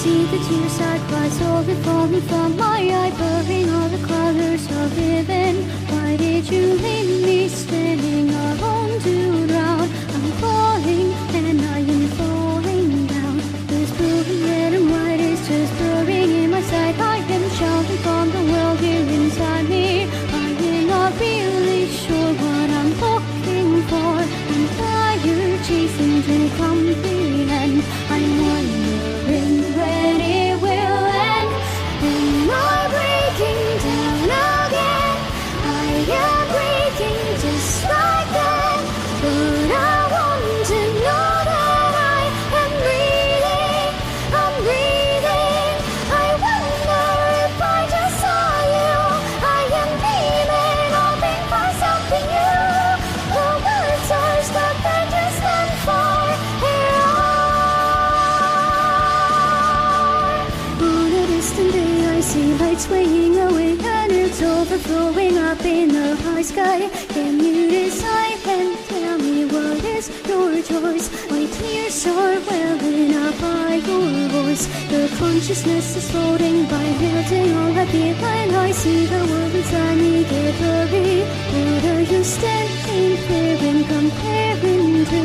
see the tears I cry slowly falling from my eye, blurring all the colors of living. Why did you leave me standing alone to drown? I'm falling and I am falling down. This blue and red and white is just blurring in my sight. I am shouting from the world here inside me. I am not really sure what I'm looking for. I'm tired chasing to comprehend. I'm wondering when it will end. Am I breaking down again? I am breaking just like that. But I want to know that I am breathing. I'm breathing. I wonder if I just saw you. I am dreaming, hoping for something new. The words are stuck, I just stand for. Here are. On a distant day, I see lights swaying away, and it's overflowing up in the high sky. Can you decide and tell me what is your choice? My tears are welling up by your voice. The consciousness is floating by, melting all I feel when I see the world inside me get blurry. What are you standing there and comparing to?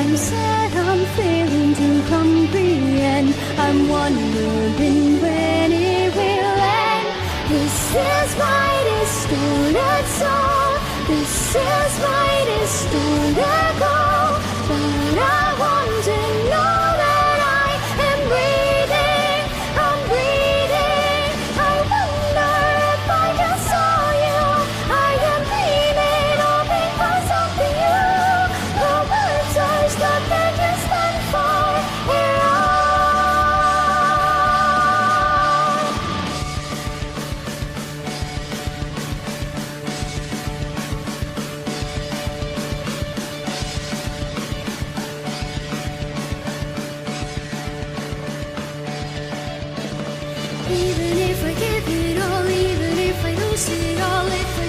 I'm sad, I'm failing to comprehend. I'm wondering when it will end. This is my distorted soul. This is my distorted goal. But I want to know that I am breathing. I'm breathing. I wonder if I just saw you. I am dreaming, hoping for something new. The words are stuck, I just stand for. Here are. Even if I give it all, even if I lose it all, if